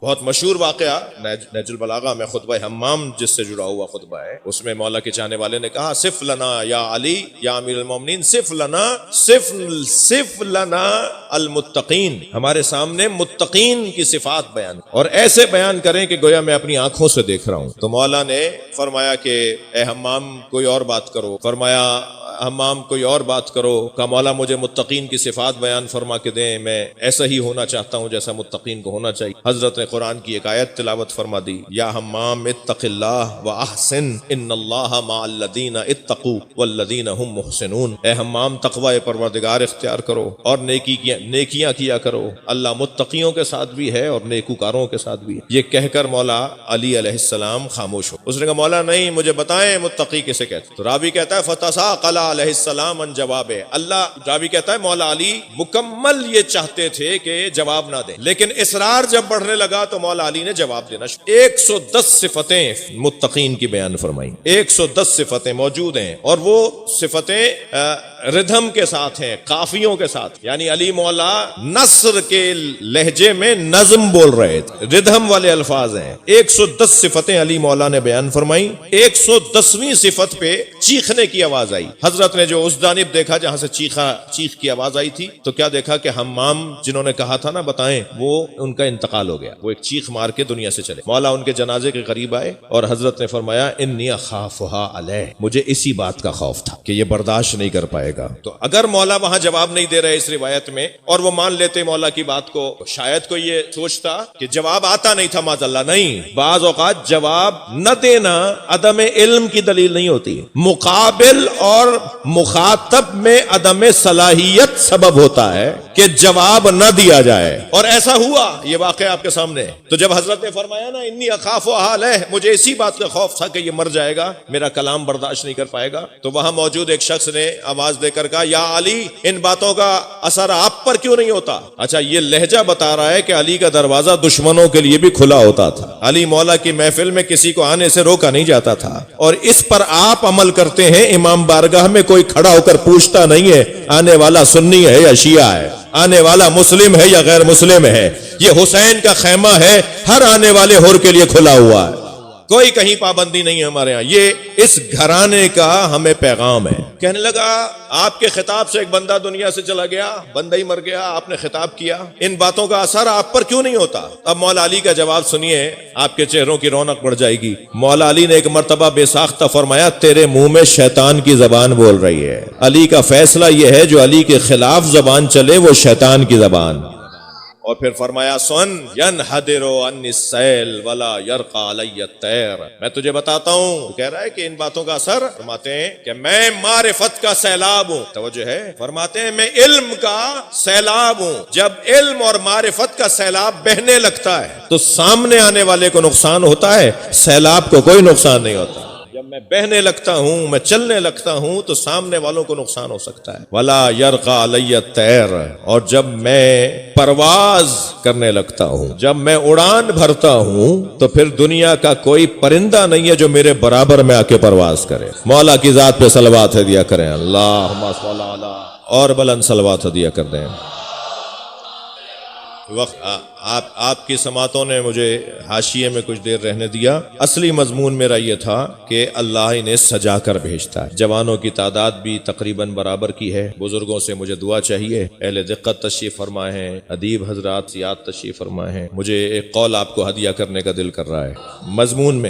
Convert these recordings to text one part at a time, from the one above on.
بہت مشہور واقعہ نہج البلاغہ میں خطبہ حمام جس سے جڑا ہوا خطبہ ہے، اس میں مولا کے چاہنے والے نے کہا صف لنا یا علی یا امیر المومنین، صف لنا المتقین، ہمارے سامنے متقین کی صفات بیان، اور ایسے بیان کریں کہ گویا میں اپنی آنکھوں سے دیکھ رہا ہوں۔ تو مولا نے فرمایا کہ اے حمام کوئی اور بات کرو، فرمایا حمام کوئی اور بات کرو، کہ مولا مجھے متقین کی صفات بیان فرما کے دیں، میں ایسا ہی ہونا چاہتا ہوں جیسا متقین کو ہونا چاہیے۔ حضرت نے قرآن کی ایک آیت تلاوت فرما دی، یا حمام اتق اللہ واحسن ان اللہ مع الذین اتقوا والذین هم محسنون، اے حمام تقوی پروردگار اختیار کرو اور نیکیاں کیا کرو، اللہ متقیوں کے ساتھ بھی ہے اور نیکوکاروں کے ساتھ بھی ہے۔ یہ کہہ کر مولا علی علیہ السلام خاموش ہو۔ اس نے کہا مولا نہیں، مجھے بتائیں متقی کسے کہتے؟ تو راوی کہتا ہے فتساقل علیہ السلام ان جواب، اللہ راوی کہتا ہے مولا علی مکمل یہ چاہتے تھے کہ جواب نہ دیں، لیکن اصرار جب بڑھنے لگا تو مولا علی نے جواب دینا 110 صفتیں متقین کی بیان فرمائی، 110 صفتیں موجود ہیں، اور وہ صفتیں ردھم کے ساتھ ہیں، قافیوں کے ساتھ، یعنی علی مولا نثر کے لہجے میں نظم بول رہے تھے، ردھم والے الفاظ ہیں۔ 110 صفتیں علی مولا نے بیان فرمائی۔ 110ویں صفت پہ چیخنے کی آواز آئی۔ حضرت نے جو اس جانب دیکھا جہاں سے چیخ کی آواز آئی تھی، تو کیا دیکھا کہ حمام جنہوں نے کہا تھا نا بتائیں، وہ ان کا انتقال ہو گیا، وہ ایک چیخ مار کے دنیا سے چلے۔ مولا ان کے جنازے کے قریب آئے اور حضرت نے فرمایا انی اخافھا علیہ، مجھے اسی بات کا خوف تھا کہ یہ برداشت نہیں کر پائے گا۔ تو اگر مولا وہاں جواب نہیں دے رہے اس روایت میں اور وہ مان لیتے مولا کی بات کو، شاید کوئی یہ سوچتا کہ جواب آتا نہیں تھا، معاذ اللہ۔ نہیں، بعض اوقات جواب نہ دینا عدم علم کی دلیل نہیں ہوتی، مقابل اور مخاطب میں عدم صلاحیت سبب ہوتا ہے کہ جواب نہ دیا جائے، اور ایسا ہوا، یہ واقعہ آپ کے سامنے۔ تو جب حضرت نے فرمایا نا انی اخاف علیہ، مجھے اسی بات کا خوف تھا کہ یہ مر جائے گا، میرا کلام برداشت نہیں کر پائے گا، تو وہاں موجود ایک شخص نے آواز دے کر کہا یا علی ان باتوں کا اثر آپ پر کیوں نہیں ہوتا؟ اچھا، یہ لہجہ بتا رہا ہے کہ علی کا دروازہ دشمنوں کے لیے بھی کھلا ہوتا تھا، علی مولا کی محفل میں کسی کو آنے سے روکا نہیں جاتا تھا، اور اس پر آپ عمل کرتے ہیں۔ امام بارگاہ میں کوئی کھڑا ہو کر پوچھتا نہیں ہے آنے والا سنی ہے یا شیعہ ہے، آنے والا مسلم ہے یا غیر مسلم ہے، یہ حسین کا خیمہ ہے، ہر آنے والے حر کے لیے کھلا ہوا ہے، کوئی کہیں پابندی نہیں ہے ہمارے ہاں۔ یہ اس گھرانے کا ہمیں پیغام ہے۔ کہنے لگا آپ کے خطاب سے ایک بندہ دنیا سے چلا گیا، بندہ ہی مر گیا، آپ نے خطاب کیا، ان باتوں کا اثر آپ پر کیوں نہیں ہوتا؟ اب مولا علی کا جواب سنیے، آپ کے چہروں کی رونق بڑھ جائے گی۔ مولا علی نے ایک مرتبہ بے ساختہ فرمایا تیرے منہ میں شیطان کی زبان بول رہی ہے۔ علی کا فیصلہ یہ ہے جو علی کے خلاف زبان چلے وہ شیطان کی زبان۔ اور پھر فرمایا سن ینحدر عنی السیل ولا یرقى علی الطیر، میں تجھے بتاتا ہوں، کہہ رہا ہے کہ ان باتوں کا اثر، فرماتے ہیں کہ میں معرفت کا سیلاب ہوں، توجہ ہے، فرماتے ہیں میں علم کا سیلاب ہوں، جب علم اور معرفت کا سیلاب بہنے لگتا ہے تو سامنے آنے والے کو نقصان ہوتا ہے، سیلاب کو کوئی نقصان نہیں ہوتا۔ جب میں بہنے لگتا ہوں، میں چلنے لگتا ہوں تو سامنے والوں کو نقصان ہو سکتا ہے۔ ولا یرقى علی الطیر، اور جب میں پرواز کرنے لگتا ہوں، جب میں اڑان بھرتا ہوں تو پھر دنیا کا کوئی پرندہ نہیں ہے جو میرے برابر میں آ کے پرواز کرے۔ مولا کی ذات پہ صلوات دیا کریں، اللہم صل علی، اور بلند صلوات دیا کر دیں۔ وقت آپ کی سماعتوں نے مجھے حاشیے میں کچھ دیر رہنے دیا۔ اصلی مضمون میرا یہ تھا کہ اللہ انہیں سجا کر بھیجتا ہے۔ جوانوں کی تعداد بھی تقریباً برابر کی ہے۔ بزرگوں سے مجھے دعا چاہیے، اہل دقت تشریف فرمائے ہیں، ادیب حضرات یاد تشریف فرمائے ہیں۔ مجھے ایک قول آپ کو ہدیہ کرنے کا دل کر رہا ہے۔ مضمون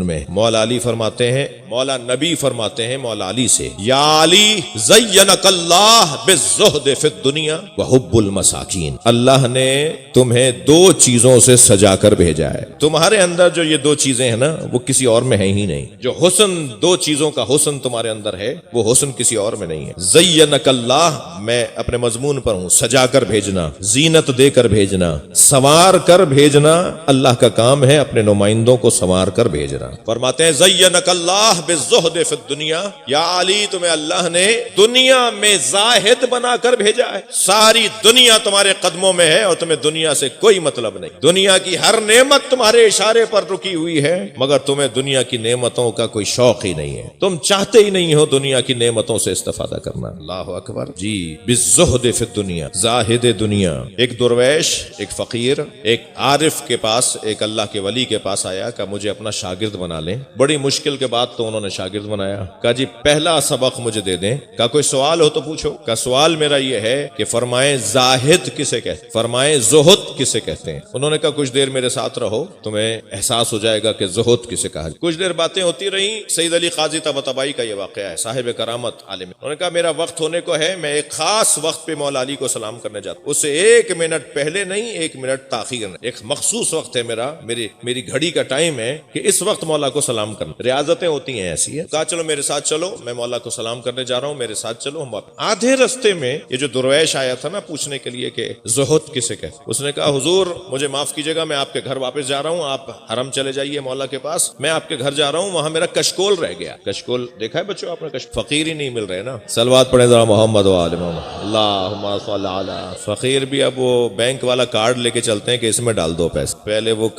میں مولا علی فرماتے ہیں، مولا نبی فرماتے ہیں مولا علی سے، یا علی زینک اللہ بالزہد فی الدنیا وحب المساکین، اللہ نے تمہیں دو چیزوں سے سجا کر بھیجا ہے۔ تمہارے اندر جو یہ دو چیزیں ہیں نا، وہ کسی اور میں ہیں ہی نہیں۔ جو حسن، دو چیزوں کا حسن تمہارے اندر ہے، وہ حسن کسی اور میں نہیں ہے۔ زینک اللہ، میں اپنے مضمون پر ہوں، سجا کر بھیجنا، زینت دے کر بھیجنا، سنوار کر بھیجنا اللہ کا کام ہے، اپنے نمائندوں کو سنوار کر بھیجنا۔ فرماتے ہیں زینک اللہ بالزہد فی الدنیا، یا علی تمہیں اللہ نے دنیا میں زاہد بنا کر بھیجا ہے۔ ساری دنیا تمہارے قدموں میں ہے اور تمہیں دنیا سے کوئی مطلب نہیں. دنیا کی ہر نعمت تمہارے اشارے پر رکی ہوئی ہے مگر تمہیں دنیا کی نعمتوں کا کوئی شوق ہی نہیں ہے, تم چاہتے ہی نہیں ہو دنیا کی نعمتوں سے استفادہ کرنا. اللہ اکبر. جی بالزہد فی الدنیا, زاہد دنیا. ایک درویش, ایک فقیر, ایک عارف کے پاس, ایک اللہ کے ولی کے پاس آیا کہ مجھے اپنا شاگرد بنا لیں. بڑی مشکل کے بعد تو انہوں نے شاگرد بنایا. کہا جی پہلا سبق مجھے دے دیں. کہا کوئی سوال ہو تو پوچھو. کہا سوال میرا یہ ہے کہ فرمائیں زاہد کسے کہتے ہیں, فرمائیں زہد کسے کہتے ہیں. انہوں نے کہا کچھ دیر میرے ساتھ رہو تمہیں احساس ہو جائے گا کہ زہد کسے کہا. کچھ دیر باتیں ہوتی رہیں. سید علی قاضی طباطبائی کا یہ واقعہ ہے, صاحب کرامت عالم. انہوں نے کہا میرا وقت ہونے کو ہے, میں ایک خاص وقت پہ مولا علی کو سلام کرنے جاتا ہوں. اس سے 1 منٹ پہلے نہیں, 1 منٹ تاخیر نہیں. ایک مخصوص وقت ہے میرا, میری گھڑی کا ٹائم ہے کہ اس وقت مولا کو سلام کرنا. ریاضتیں ہوتی ہیں ایسی ہے. کہا چلو میرے ساتھ چلو, میں مولا کو سلام کرنے جا رہا ہوں, میرے ساتھ چلو. ہم آدھے رستے میں یہ جو درویش آیا تھا نا پوچھنے کے لیے کہ زہد کسے کہتے, اس نے کہا حضور مجھے معاف کیجیے گا, میں آپ کے گھر واپس جا رہا ہوں, آپ حرم چلے جائیے مولا کے پاس, میں آپ کے گھر جا رہا ہوں, وہاں میرا کشکول رہ گیا. کشکول دیکھا ہے بچوں آپ نے؟ فقیر ہی نہیں مل رہے نا. صلوات پڑھیں ذرا محمد و آل محمد. اللہم صلی علی. فقیر بھی اب وہ بینک والا کارڈ لے کے چلتے ہیں کہ اس میں ڈال دو پیسے. پہلے وہ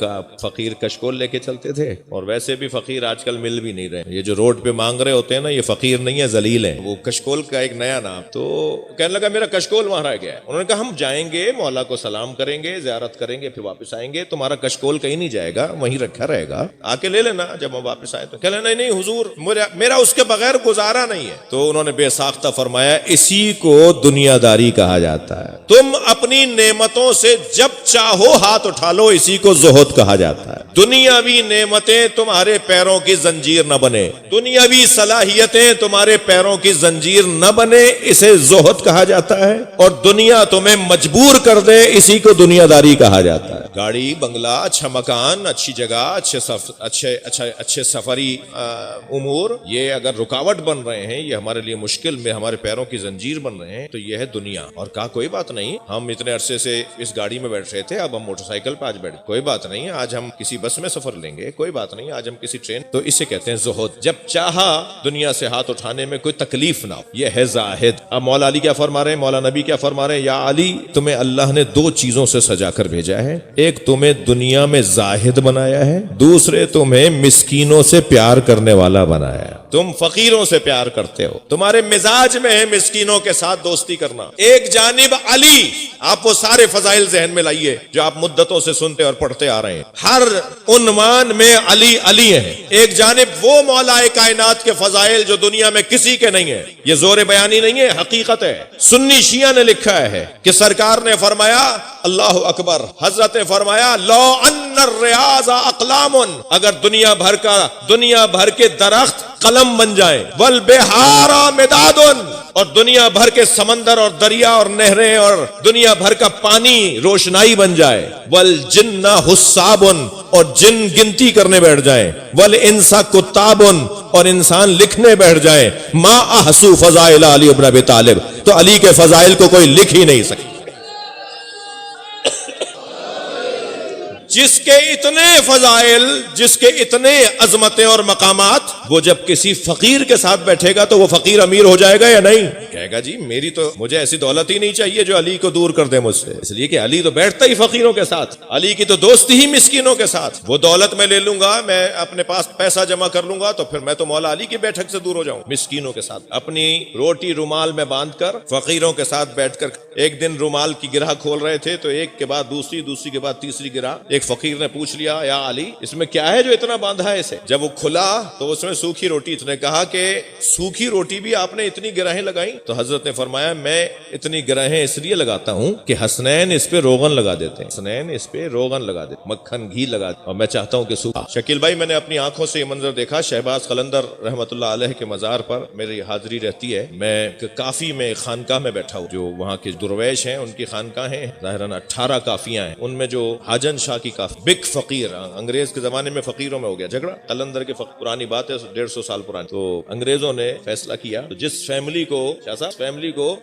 فقیر کشکول لے کے چلتے تھے, اور ویسے بھی فقیر آج کل مل بھی نہیں رہے. یہ جو روڈ پہ مانگ رہے ہوتے ہیں نا, یہ فقیر نہیں ہے, ذلیل ہیں. وہ کشکول کا ایک نیا نام. تو کہنے لگا میرا کشکول وہاں رہ گیا ہے. انہوں نے کہا ہم جائیں گے, مولا کو سلام کریں گے, زیارت کریں گے, پھر واپس آئیں گے, تمہارا کشکول کہیں نہیں جائے گا, وہیں رکھا رہے گا, آ کے لے لینا جب ہم واپس آئے. تو کہہ لینا نہیں حضور میرا اس کے بغیر گزارا نہیں ہے. تو انہوں نے بے ساختہ فرمایا اسی کو دنیا داری کہا جاتا ہے. تم اپنی نعمتوں سے جب چاہو ہاتھ اٹھا لو, اسی کو زہد کہا جاتا ہے. دنیاوی نعمتیں تمہارے پیروں کی زنجیر نہ بنے, دنیاوی صلاحیتیں تمہارے پیروں کی زنجیر نہ بنے, اسے زہد کہا جاتا ہے. اور دنیا تمہیں مجبور کر دے, اسی کو دنیا داری کہا جاتا ہے. گاڑی, بنگلہ, اچھا مکان, اچھی جگہ, اچھے سفری امور, یہ اگر رکاوٹ بن رہے ہیں, یہ ہمارے لیے مشکل میں ہمارے پیروں کی زنجیر بن رہے ہیں, تو یہ ہے دنیا. اور کہا کوئی بات نہیں, ہم اتنے عرصے سے اس گاڑی میں بیٹھ رہے تھے, اب ہم موٹر سائیکل پہ آج بیٹھ, کوئی بات نہیں, آج ہم کسی بس میں سفر لیں گے, کوئی بات نہیں, آج ہم کسی ٹرین. تو اسے کہتے ہیں زہد. جب چاہا دنیا سے ہاتھ اٹھانے میں کوئی تکلیف نہ ہو, یہ ہے زاہد. اب مولا علی کیا فرما رہے ہیں, مولا نبی کیا فرما رہے ہیں, یا علی تمہیں اللہ نے 2 چیزوں سے سجا کر بھیجا ہے. ایک تمہیں دنیا میں زاہد بنایا ہے, دوسرے تمہیں مسکینوں سے پیار کرنے والا بنایا ہے. تم فقیروں سے پیار کرتے ہو, تمہارے مزاج میں ہے مسکینوں کے ساتھ دوستی کرنا. ایک جانب علی, آپ وہ سارے فضائل ذہن میں لائیے جو آپ مدتوں سے سنتے اور پڑھتے آ رہے ہیں, ہر عنوان میں علی علی ہیں. ایک جانب وہ مولا کائنات کے فضائل جو دنیا میں کسی کے نہیں ہے. یہ زور بیانی نہیں ہے, حقیقت ہے. سنی شیعہ نے لکھا ہے کہ سرکار نے فرمایا, اللہ اکبر, حضرت نے فرمایا لو ان الریاض اقلام, اگر دنیا بھر کے درخت قلم بن جائیں, والبحار مداد, اور دنیا بھر کے سمندر اور دریا اور نہریں اور دنیا بھر کا پانی روشنائی بن جائے, والجن حساب, اور جن گنتی کرنے بیٹھ جائیں, والانس کتاب, اور انسان لکھنے بیٹھ جائیں, ما احصو فضائل علی ابن ابی طالب, تو علی کے فضائل کو کوئی لکھ ہی نہیں سکتا. جس کے اتنے فضائل, جس کے اتنے عظمتیں اور مقامات, وہ جب کسی فقیر کے ساتھ بیٹھے گا تو وہ فقیر امیر ہو جائے گا یا نہیں؟ کہے گا جی مجھے ایسی دولت ہی نہیں چاہیے جو علی کو دور کر دے مجھ سے, اس لیے کہ علی تو بیٹھتا ہی فقیروں کے ساتھ, علی کی تو دوستی ہی مسکینوں کے ساتھ. وہ دولت میں لے لوں گا, میں اپنے پاس پیسہ جمع کر لوں گا, تو پھر میں تو مولا علی کی بیٹھک سے دور ہو جاؤں. مسکینوں کے ساتھ اپنی روٹی رومال میں باندھ کر فقیروں کے ساتھ بیٹھ کر, ایک دن رومال کی گرہ کھول رہے تھے تو ایک کے بعد دوسری کے بعد تیسری گرہ, ایک فقیر نے پوچھ لیا یا علی اس میں کیا ہے جو اتنا باندھا ہے اسے؟ جب وہ کھلا تو اس میں سوکھی روٹی. اس نے کہا کہ سوکھی روٹی بھی آپ نے اتنی گرہیں لگائیں؟ تو حضرت نے فرمایا میں اتنی گرہیں اس لیے لگاتا ہوں کہ حسنین اس پہ روغن لگا دیتے ہیں, حسنین اس پہ روغن لگا دیتے, مکھن گھی لگا دیتے, اور میں چاہتا ہوں کہ سوکھا. شکیل بھائی, میں نے اپنی آنکھوں سے یہ منظر دیکھا, شہباز قلندر رحمت اللہ علیہ کے مزار پر میری حاضری رہتی ہے. میں کافی میں خانقاہ میں بیٹھا ہوں, جو وہاں کے درویش ہیں ان کی خانقاہ ہیں, ظاہراً 18 کافیاں ہیں, ان میں جو حاجن شاہ کی کی کافی بگ فقیر. انگریز کے زمانے میں فقیروں میں ہو گیا جھگڑا. قلندر کے پرانی بات ہے 150 سال پرانی. تو انگریزوں نے فیصلہ کیا تو جس فیملی کو شاہ صاحب فیملی کو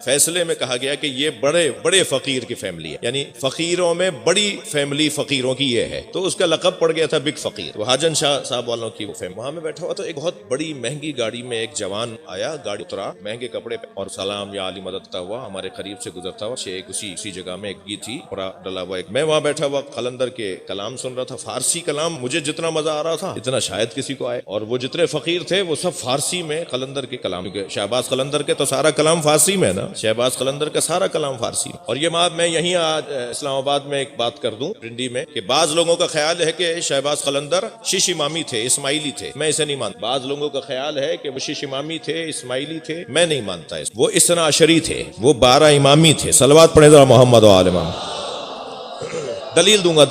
فیصلے میں کہا گیا کہ یہ بڑے بڑے فقیر کی فیملی ہے, یعنی فقیروں میں بڑی فیملی فقیروں کی یہ ہے, تو اس کا لقب پڑ گیا تھا بگ فقیر. وہ حاجن شاہ صاحب والوں کی وہ فیملی. وہاں میں بیٹھا ہوا تو ایک بہت بڑی مہنگی گاڑی میں ایک جوان آیا, گاڑی اترا مہنگے کپڑے پہ اور سلام یا علی مددتا ہوا ہمارے قریب سے گزرتا ہوا. ایک اسی جگہ میں ایک گی تھی پورا ڈلا ہوا. میں وہاں بیٹھا ہوا قلندر کے کلام سن رہا تھا, فارسی کلام. مجھے جتنا مزہ آ رہا تھا اتنا شاید کسی کو آئے, اور وہ جتنے فقیر تھے وہ سب فارسی میں قلندر کے کلام. شہباز قلندر کے تو سارا کلام فارسی میں ہے نا, شہباز قلندر کا سارا کلام فارسی. اور یہ بات میں یہیں آج اسلام آباد میں ایک بات کر دوں پنڈی میں کہ بعض لوگوں کا خیال ہے کہ شہباز قلندر شیش امامی تھے, اسماعیلی تھے. میں اسے نہیں مانتا. بعض لوگوں کا خیال ہے کہ وہ شیش امامی تھے, اسماعیلی تھے. میں نہیں مانتا. وہ اثنا عشری تھے, وہ 12 امامی تھے. صلوات پڑھیں ذرا محمد و آل محمد. دلیل دوں گا,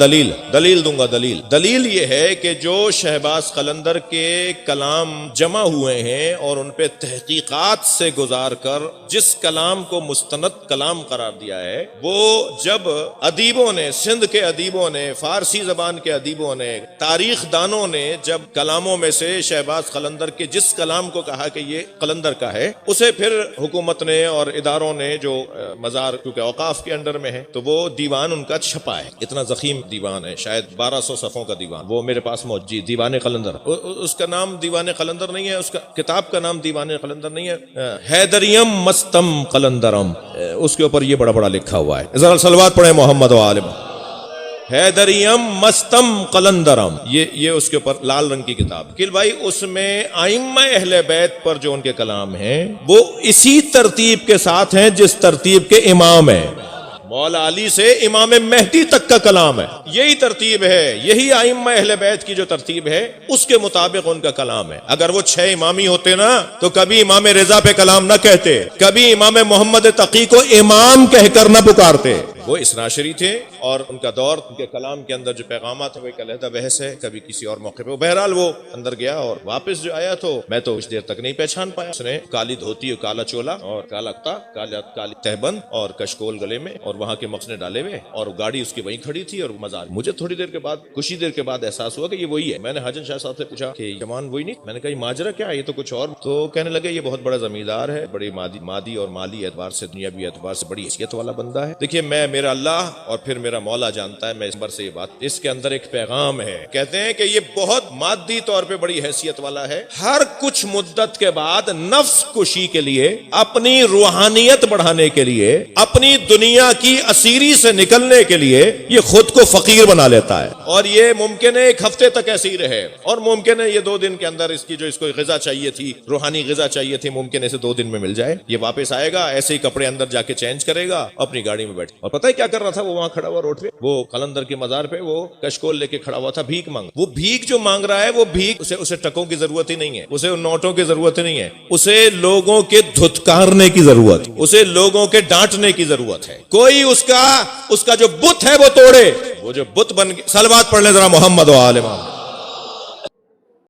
دلیل یہ ہے کہ جو شہباز قلندر کے کلام جمع ہوئے ہیں اور ان پہ تحقیقات سے گزار کر جس کلام کو مستند کلام قرار دیا ہے, وہ جب ادیبوں نے, سندھ کے ادیبوں نے, فارسی زبان کے ادیبوں نے, تاریخ دانوں نے جب کلاموں میں سے شہباز قلندر کے جس کلام کو کہا کہ یہ قلندر کا ہے, اسے پھر حکومت نے اور اداروں نے جو مزار کیونکہ اوقاف کے انڈر میں ہے تو وہ دیوان ان کا چھپا ہے. اتنا ضخیم دیوان ہے, شاید 1200 صفحوں کا دیوان, وہ میرے پاس موجود. دیوان قلندر, اس کا نام دیوان قلندر نہیں ہے, اس کا کتاب کا نام دیوان قلندر نہیں ہے, حیدریم مستم قلندرم, اس کے اوپر یہ بڑا بڑا لکھا ہوا ہے. ذرا صلوات پڑھیں محمد و آل محمد. حیدریم مستم قلندرم, یہ اس کے اوپر لال رنگ کی کتاب. کہ بھائی اس میں ائمہ اہل بیت پر جو ان کے کلام ہیں وہ اسی ترتیب کے ساتھ ہیں جس ترتیب کے امام ہیں. مولا علی سے امام مہدی تک کا کلام ہے, یہی ترتیب ہے, یہی ائمہ اہل بیت کی جو ترتیب ہے اس کے مطابق ان کا کلام ہے. اگر وہ 6 امامی ہوتے نا تو کبھی امام رضا پہ کلام نہ کہتے, کبھی امام محمد تقی کو امام کہہ کر نہ پکارتے. وہ اسناشری تھے اور ان کا دور, ان کے کلام کے اندر جو پیغامات ہیں وہ ایک علیحدہ بحث ہے, کبھی کسی اور موقع پہ. بہرحال وہ اندر گیا اور واپس جو آیا تو میں تو کچھ دیر تک نہیں پہچان پایا. اس نے کالی دھوتی اور کالا چولا اور کالا اکتا, کالی تہبند اور کشکول گلے میں, اور وہاں کے مقصد ڈالے ہوئے, اور گاڑی اس کی وہیں کھڑی تھی اور مزار. مجھے تھوڑی دیر کے بعد, کچھ ہی دیر کے بعد احساس ہوا کہ یہ وہی ہے. میں نے حاجن شاہ صاحب سے پوچھا کہ جمان وہی نہیں؟ میں نے کہا یہ ماجرا کیا ہے, یہ تو کچھ اور. تو کہنے لگے یہ بہت بڑا زمیندار ہے, بڑی مادی اور مالی اعتبار سے, دنیاوی اعتبار سے بڑی حیثیت والا بندہ ہے. دیکھیے میرا اللہ اور پھر میرا مولا جانتا ہے, میں اس بار سے یہ بات, اس کے اندر ایک پیغام ہے. کہتے ہیں کہ یہ بہت مادی طور پہ بڑی حیثیت والا ہے. ہر کچھ مدت کے بعد نفس کشی کے لیے, اپنی روحانیت بڑھانے کے لیے, اپنی دنیا کی اسیری سے نکلنے کے لیے یہ خود کو فقیر بنا لیتا ہے. اور یہ ممکن ہے 1 ہفتے تک ایسے ہی رہے, اور ممکن ہے یہ 2 دن کے اندر اس کی جو اس کو غذا چاہیے تھی, روحانی غذا چاہیے تھی, ممکن ہے اسے 2 دن میں مل جائے. یہ واپس آئے گا, ایسے ہی کپڑے اندر جا کے چینج کرے گا, اپنی گاڑی میں بیٹھے. اور پتہ ہے کیا کر رہا تھا وہ وہاں کھڑا ہوا روڈ پہ, وہ قلندر کے مزار پہ وہ کشکول لے کے کھڑا ہوا تھا, بھیک مانگ. وہ بھیک جو مانگ رہا ہے وہ بھیک, اسے ٹکوں کی ضرورت ہی نہیں ہے, اسے نوٹوں کی ضرورت نہیں ہے, اسے لوگوں کے دھتکارنے کی ضرورت, اسے لوگوں کے ڈانٹنے کی ضرورت ہے. کوئی اس کا جو بت ہے وہ توڑے, وہ جو بت بن گیا. صلوات پڑھ لیں ذرا محمد و آل محمد.